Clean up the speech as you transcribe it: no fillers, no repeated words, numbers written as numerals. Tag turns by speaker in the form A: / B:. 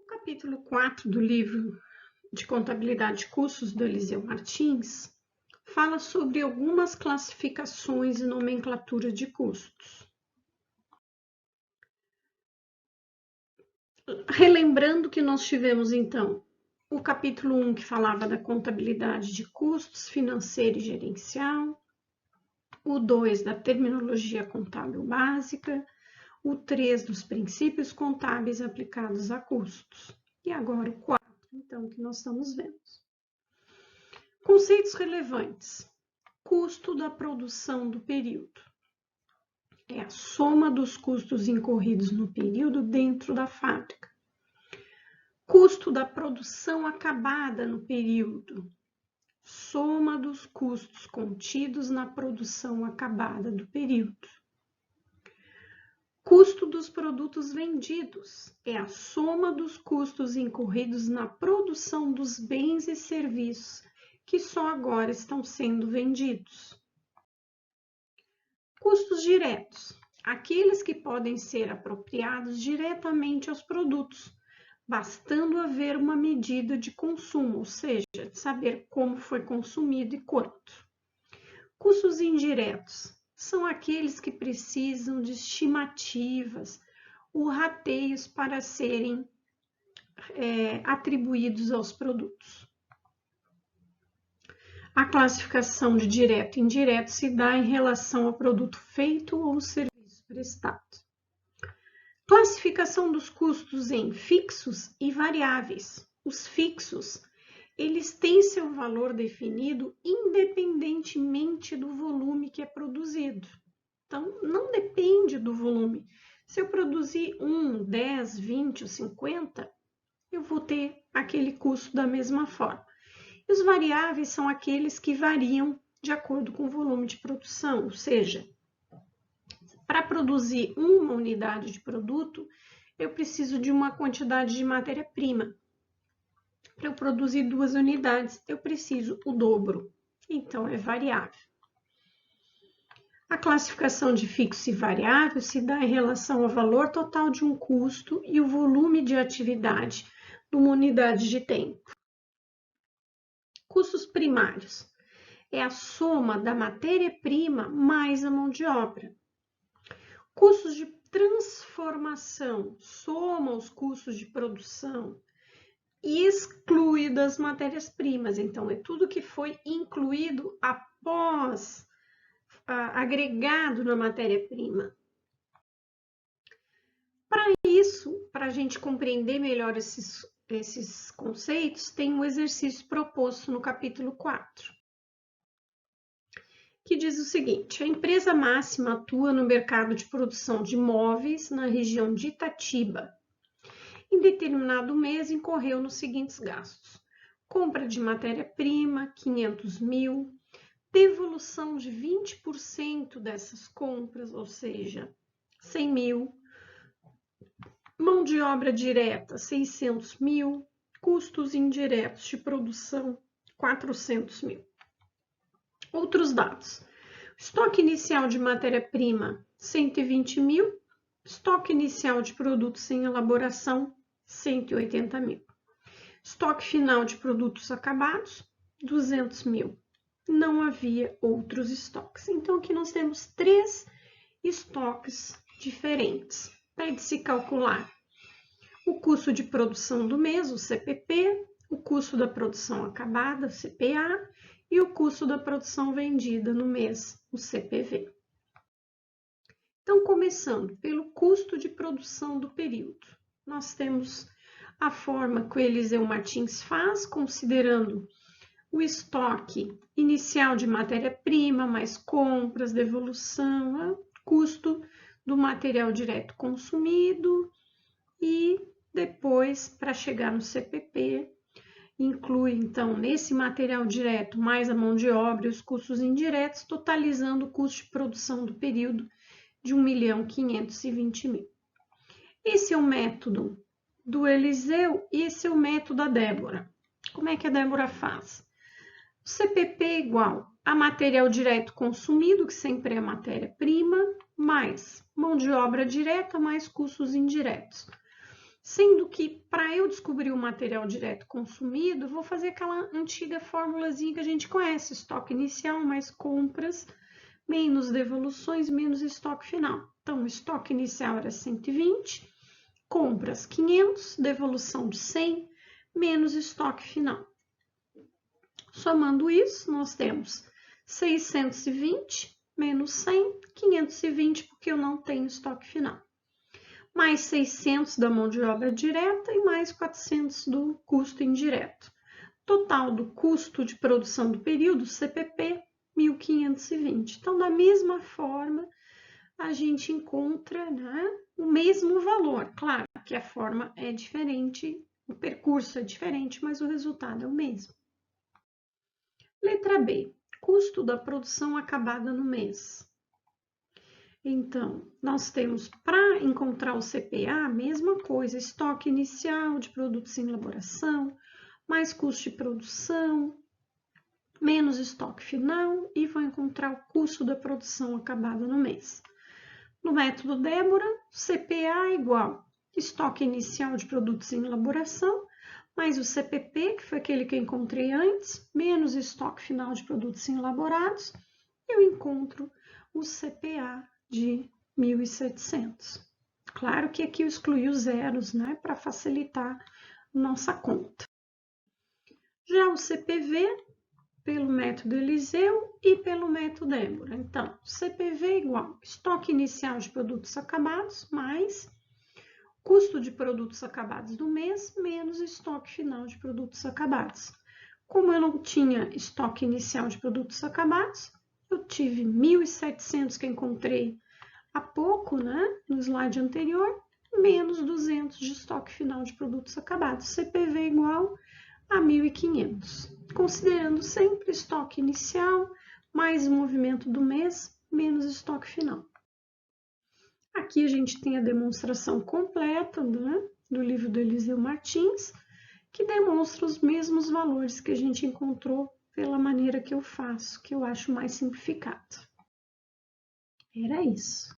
A: O capítulo 4 do livro de Contabilidade e Custos do Eliseu Martins fala sobre algumas classificações e nomenclatura de custos. Relembrando que nós tivemos, então, o capítulo 1, que falava da contabilidade de custos financeira e gerencial, o 2, da terminologia contábil básica, o 3, dos princípios contábeis aplicados a custos, e agora o 4, então, que nós estamos vendo. Conceitos relevantes. Custo da produção do período. É a soma dos custos incorridos no período dentro da fábrica. Custo da produção acabada no período. Soma dos custos contidos na produção acabada do período. Custo dos produtos vendidos. É a soma dos custos incorridos na produção dos bens e serviços que só agora estão sendo vendidos. Custos diretos. Aqueles que podem ser apropriados diretamente aos produtos, bastando haver uma medida de consumo, ou seja, de saber como foi consumido e quanto. Custos indiretos são aqueles que precisam de estimativas ou rateios para serem atribuídos aos produtos. A classificação de direto e indireto se dá em relação ao produto feito ou serviço prestado. Classificação dos custos em fixos e variáveis. Os fixos, eles têm seu valor definido independentemente do volume que é produzido. Então, não depende do volume. Se eu produzir 1, 10, 20 ou 50, eu vou ter aquele custo da mesma forma. E os variáveis são aqueles que variam de acordo com o volume de produção, ou seja, para produzir uma unidade de produto, eu preciso de uma quantidade de matéria-prima. Para eu produzir 2 unidades, eu preciso o dobro, então é variável. A classificação de fixo e variável se dá em relação ao valor total de um custo e o volume de atividade de uma unidade de tempo. Custos primários é a soma da matéria-prima mais a mão de obra. Custos de transformação soma os custos de produção e exclui das matérias-primas. Então, é tudo que foi incluído após agregado na matéria-prima. Para isso, para a gente compreender melhor esses conceitos, tem um exercício proposto no capítulo 4, que diz o seguinte: a empresa máxima atua no mercado de produção de móveis na região de Itatiba. Em determinado mês, incorreu nos seguintes gastos: compra de matéria-prima, 500 mil, devolução de 20% dessas compras, ou seja, 100 mil, mão de obra direta, 600 mil, custos indiretos de produção, 400 mil. Outros dados: estoque inicial de matéria-prima, 120 mil, estoque inicial de produtos em elaboração, 180 mil. Estoque final de produtos acabados, 200 mil. Não havia outros estoques. Então, aqui nós temos 3 estoques diferentes. Para se calcular o custo de produção do mês, o CPP, o custo da produção acabada, o CPA, e o custo da produção vendida no mês, o CPV. Então, começando pelo custo de produção do período. Nós temos a forma que o Eliseu Martins faz, considerando o estoque inicial de matéria-prima, mais compras, devolução, custo do material direto consumido e depois, para chegar no CPP, inclui, então, nesse material direto, mais a mão de obra e os custos indiretos, totalizando o custo de produção do período de 1.520.000. Esse é o método do Eliseu e esse é o método da Débora. Como é que a Débora faz? O CPP é igual a material direto consumido, que sempre é a matéria-prima, mais mão de obra direta, mais custos indiretos. Sendo que, para eu descobrir o material direto consumido, vou fazer aquela antiga formulazinha que a gente conhece, estoque inicial mais compras, menos devoluções, menos estoque final. Então, o estoque inicial era 120, compras 500, devolução de 100, menos estoque final. Somando isso, nós temos 620 menos 100, 520, porque eu não tenho estoque final. Mais 600 da mão de obra direta e mais 400 do custo indireto. Total do custo de produção do período, CPP, 1.520. Então, da mesma forma, a gente encontra, né, o mesmo valor. Claro que a forma é diferente, o percurso é diferente, mas o resultado é o mesmo. Letra B, custo da produção acabada no mês. Então, nós temos para encontrar o CPA, a mesma coisa, estoque inicial de produtos em elaboração, mais custo de produção, menos estoque final e vou encontrar o custo da produção acabada no mês. No método Débora, CPA igual estoque inicial de produtos em elaboração, mais o CPP, que foi aquele que eu encontrei antes, menos estoque final de produtos elaborados, eu encontro o CPA de 1.700. Claro que aqui eu excluí os zeros, né, para facilitar nossa conta. Já o CPV, pelo método Eliseu e pelo método Débora. Então, CPV igual estoque inicial de produtos acabados, mais custo de produtos acabados do mês, menos estoque final de produtos acabados. Como eu não tinha estoque inicial de produtos acabados, eu tive 1.700 que encontrei há pouco, né, no slide anterior, menos 200 de estoque final de produtos acabados. CPV igual a 1.500. Considerando sempre estoque inicial, mais o movimento do mês, menos estoque final. Aqui a gente tem a demonstração completa, né, do livro do Eliseu Martins, que demonstra os mesmos valores que a gente encontrou pela maneira que eu faço, que eu acho mais simplificado. Era isso.